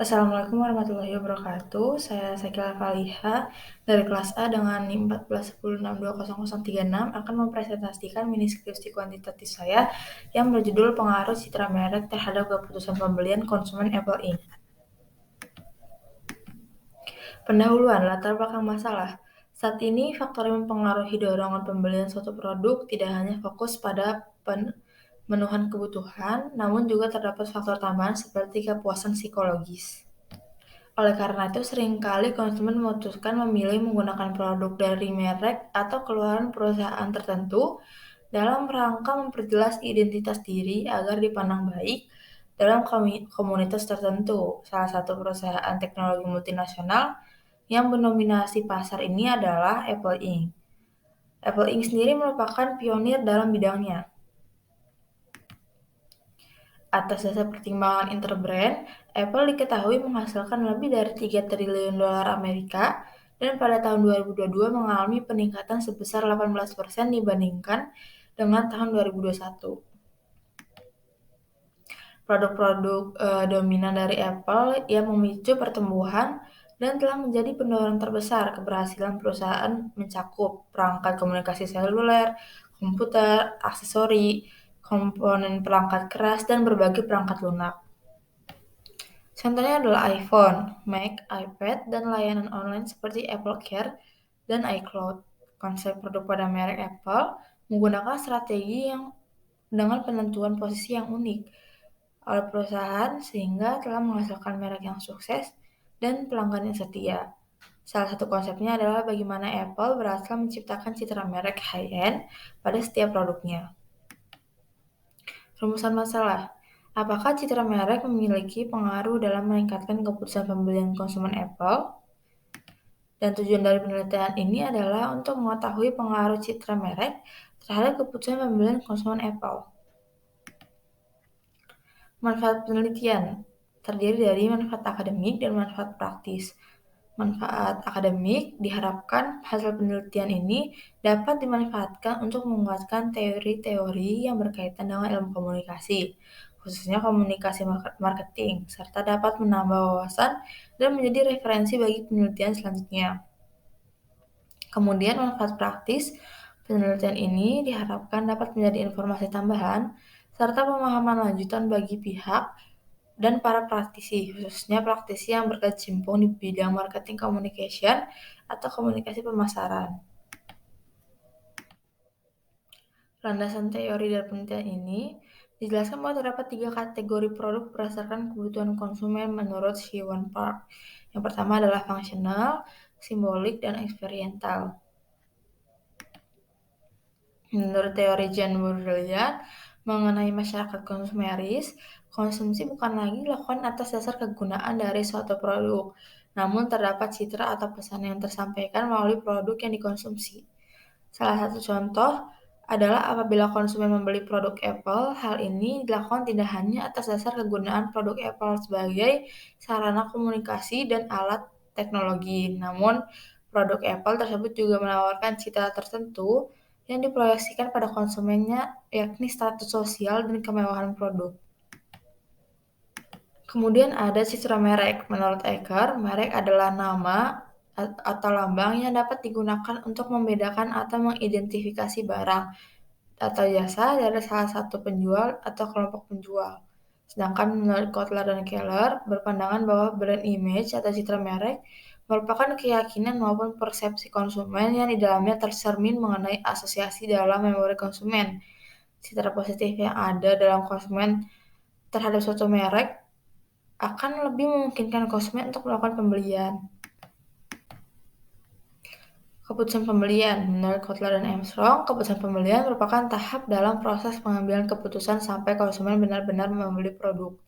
Assalamualaikum warahmatullahi wabarakatuh. Saya Sakila Faliha dari kelas A dengan NIM 1410620036 akan mempresentasikan mini skripsi kuantitatif saya yang berjudul Pengaruh Citra Merek terhadap Keputusan Pembelian Konsumen Apple Inc. Pendahuluan, latar belakang masalah. Saat ini, faktor yang mempengaruhi dorongan pembelian suatu produk tidak hanya fokus pada pemenuhan kebutuhan, namun juga terdapat faktor tambahan seperti kepuasan psikologis. Oleh karena itu, seringkali konsumen memutuskan memilih menggunakan produk dari merek atau keluaran perusahaan tertentu dalam rangka memperjelas identitas diri agar dipandang baik dalam komunitas tertentu. Salah satu perusahaan teknologi multinasional yang mendominasi pasar ini adalah Apple Inc. Apple Inc. sendiri merupakan pionir dalam bidangnya. Atas dasar pertimbangan interbrand, Apple diketahui menghasilkan lebih dari 3 triliun dolar Amerika dan pada tahun 2022 mengalami peningkatan sebesar 18% dibandingkan dengan tahun 2021. Produk-produk dominan dari Apple yang memicu pertumbuhan dan telah menjadi pendorong terbesar keberhasilan perusahaan mencakup perangkat komunikasi seluler, komputer, aksesori, komponen perangkat keras, dan berbagai perangkat lunak. Contohnya adalah iPhone, Mac, iPad, dan layanan online seperti Apple Care dan iCloud. Konsep produk pada merek Apple menggunakan strategi yang dengan penentuan posisi yang unik oleh perusahaan sehingga telah menghasilkan merek yang sukses dan pelanggan yang setia. Salah satu konsepnya adalah bagaimana Apple berhasil menciptakan citra merek high-end pada setiap produknya. Rumusan masalah. Apakah citra merek memiliki pengaruh dalam meningkatkan keputusan pembelian konsumen Apple? Dan tujuan dari penelitian ini adalah untuk mengetahui pengaruh citra merek terhadap keputusan pembelian konsumen Apple. Manfaat penelitian terdiri dari manfaat akademik dan manfaat praktis. Manfaat akademik diharapkan hasil penelitian ini dapat dimanfaatkan untuk menguatkan teori-teori yang berkaitan dengan ilmu komunikasi, khususnya komunikasi marketing, serta dapat menambah wawasan dan menjadi referensi bagi penelitian selanjutnya. Kemudian manfaat praktis, penelitian ini diharapkan dapat menjadi informasi tambahan serta pemahaman lanjutan bagi pihak dan para praktisi, khususnya praktisi yang berkecimpung di bidang marketing communication atau komunikasi pemasaran. Landasan teori dari penelitian ini dijelaskan bahwa terdapat 3 kategori produk berdasarkan kebutuhan konsumen menurut Siwan Park. Yang pertama adalah fungsional, simbolik, dan eksperiental. Menurut teori Jean Bourdieu mengenai masyarakat konsumeris, konsumsi bukan lagi dilakukan atas dasar kegunaan dari suatu produk, namun terdapat citra atau pesan yang tersampaikan melalui produk yang dikonsumsi. Salah satu contoh adalah apabila konsumen membeli produk Apple, hal ini dilakukan tidak hanya atas dasar kegunaan produk Apple sebagai sarana komunikasi dan alat teknologi, namun produk Apple tersebut juga menawarkan citra tertentu yang diproyeksikan pada konsumennya, yakni status sosial dan kemewahan produk. Kemudian ada citra merek. Menurut Eker, merek adalah nama atau lambang yang dapat digunakan untuk membedakan atau mengidentifikasi barang atau jasa dari salah satu penjual atau kelompok penjual. Sedangkan menurut Kotler dan Keller, berpandangan bahwa brand image atau citra merek merupakan keyakinan maupun persepsi konsumen yang di dalamnya tercermin mengenai asosiasi dalam memori konsumen. Citra positif yang ada dalam konsumen terhadap suatu merek akan lebih memungkinkan konsumen untuk melakukan pembelian. Keputusan pembelian. Menurut Kotler dan Armstrong, keputusan pembelian merupakan tahap dalam proses pengambilan keputusan sampai konsumen benar-benar membeli produk.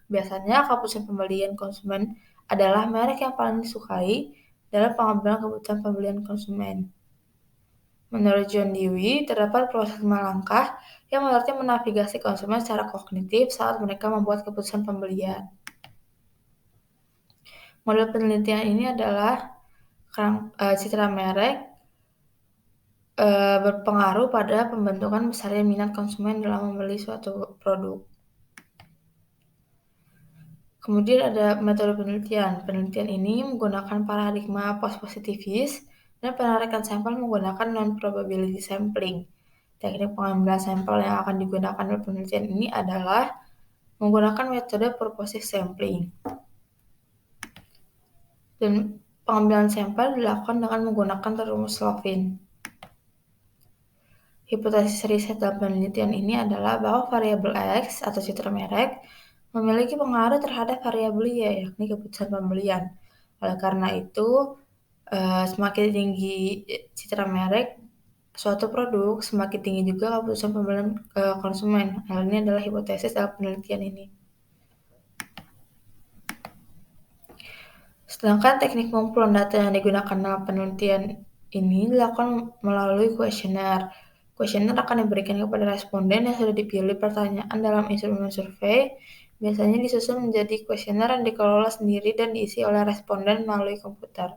Biasanya, keputusan pembelian konsumen adalah merek yang paling disukai dalam pengambilan keputusan pembelian konsumen. Menurut John Dewey, terdapat proses 5 langkah yang artinya menavigasi konsumen secara kognitif saat mereka membuat keputusan pembelian. Model penelitian ini adalah citra merek berpengaruh pada pembentukan besarnya minat konsumen dalam membeli suatu produk. Kemudian ada metode penelitian. Penelitian ini menggunakan paradigma post-positivis dan penarikan sampel menggunakan non-probability sampling. Teknik pengambilan sampel yang akan digunakan dalam penelitian ini adalah menggunakan metode purposive sampling. Dan pengambilan sampel dilakukan dengan menggunakan rumus Slovin. Hipotesis riset dalam penelitian ini adalah bahwa variabel X atau citra merek memiliki pengaruh terhadap variabel Y, yakni keputusan pembelian. Oleh karena itu, semakin tinggi citra merek suatu produk, semakin tinggi juga keputusan pembelian konsumen. Hal ini adalah hipotesis dalam penelitian ini. Sedangkan teknik pengumpulan data yang digunakan dalam penelitian ini dilakukan melalui kuesioner. Kuesioner akan diberikan kepada responden yang sudah dipilih pertanyaan dalam instrumen survei. Biasanya disusun menjadi kuesioner yang dikelola sendiri dan diisi oleh responden melalui komputer.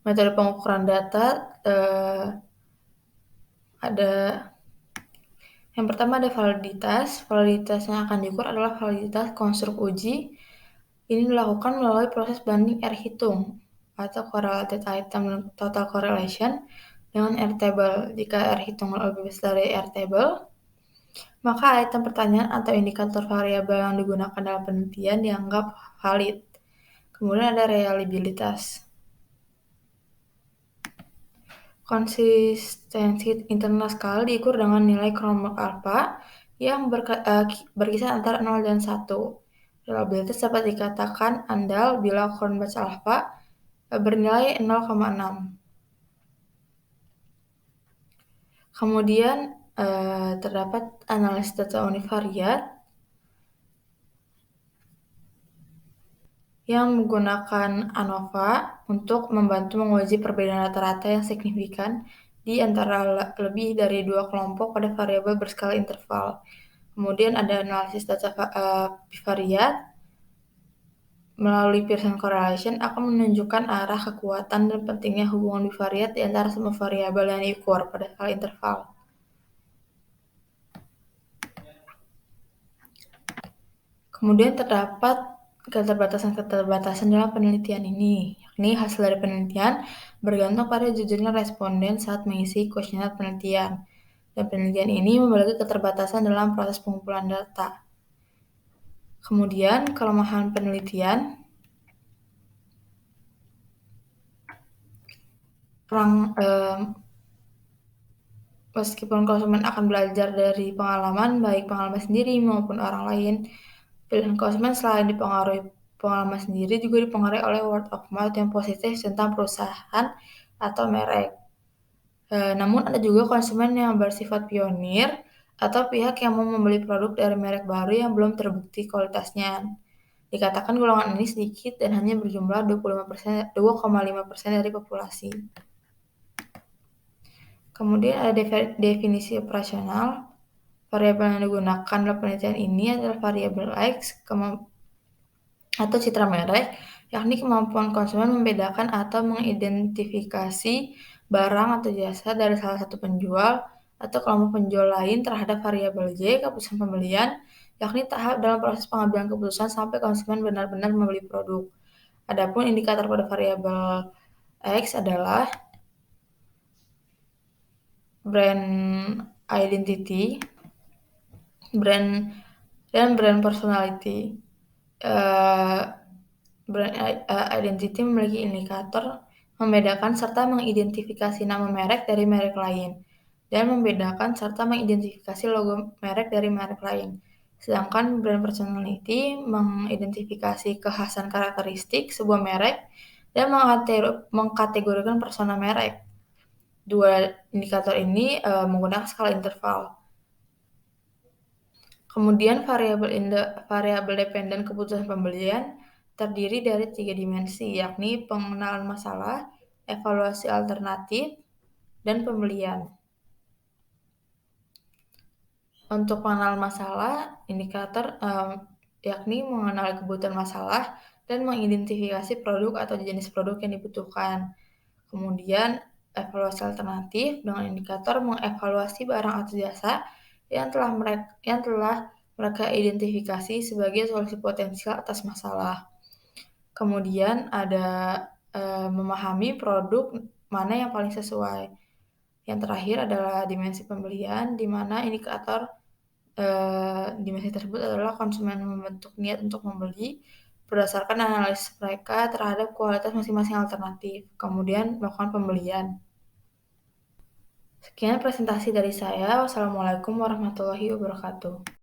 Metode pengukuran data ada yang pertama ada validitas. Validitas yang akan diukur adalah validitas konstruk uji. Ini dilakukan melalui proses banding R hitung atau correlated item total correlation dengan R table. Jika R hitung lebih besar dari R table, maka item pertanyaan atau indikator variabel yang digunakan dalam penelitian dianggap valid. Kemudian ada reliabilitas. Konsistensi internal skala diukur dengan nilai Cronbach alpha yang berkisar antara 0 dan 1. Reliabilitas dapat dikatakan andal bila Cronbach alpha bernilai 0,6. Kemudian terdapat analisis data univariat yang menggunakan ANOVA untuk membantu menguji perbedaan rata-rata yang signifikan di antara lebih dari dua kelompok pada variabel berskala interval. Kemudian ada analisis data bivariat melalui Pearson correlation akan menunjukkan arah kekuatan dan pentingnya hubungan bivariat di antara semua variabel yang diukur pada skala interval. Kemudian terdapat keterbatasan dalam penelitian ini, yakni hasil dari penelitian bergantung pada jujurnya responden saat mengisi kuesioner penelitian. Dan penelitian ini memiliki keterbatasan dalam proses pengumpulan data. Kemudian kelemahan penelitian, meskipun konsumen akan belajar dari pengalaman, baik pengalaman sendiri maupun orang lain, pilihan konsumen selain dipengaruhi pengalaman sendiri juga dipengaruhi oleh word of mouth yang positif tentang perusahaan atau merek. Namun ada juga konsumen yang bersifat pionir atau pihak yang mau membeli produk dari merek baru yang belum terbukti kualitasnya. Dikatakan golongan ini sedikit dan hanya berjumlah 2,5% dari populasi. Kemudian ada definisi operasional. Variabel yang digunakan dalam penelitian ini adalah variabel X atau citra merek, yakni kemampuan konsumen membedakan atau mengidentifikasi barang atau jasa dari salah satu penjual atau kelompok penjual lain terhadap variabel Y, keputusan pembelian, yakni tahap dalam proses pengambilan keputusan sampai konsumen benar-benar membeli produk. Adapun indikator pada variabel X adalah brand identity, dan brand personality. Brand identity memiliki indikator membedakan serta mengidentifikasi nama merek dari merek lain, dan membedakan serta mengidentifikasi logo merek dari merek lain. Sedangkan brand personality mengidentifikasi kekhasan karakteristik sebuah merek dan mengkategorikan persona merek. Dua indikator ini menggunakan skala interval. Kemudian variabel dependen keputusan pembelian terdiri dari 3 dimensi, yakni pengenalan masalah, evaluasi alternatif, dan pembelian. Untuk pengenalan masalah, indikator yakni mengenali kebutuhan masalah dan mengidentifikasi produk atau jenis produk yang dibutuhkan. Kemudian evaluasi alternatif dengan indikator mengevaluasi barang atau jasa yang telah mereka identifikasi sebagai solusi potensial atas masalah. Kemudian ada, memahami produk mana yang paling sesuai. Yang terakhir adalah dimensi pembelian, di mana indikator, dimensi tersebut adalah konsumen membentuk niat untuk membeli berdasarkan analisis mereka terhadap kualitas masing-masing alternatif, kemudian melakukan pembelian. Sekian presentasi dari saya. Wassalamualaikum warahmatullahi wabarakatuh.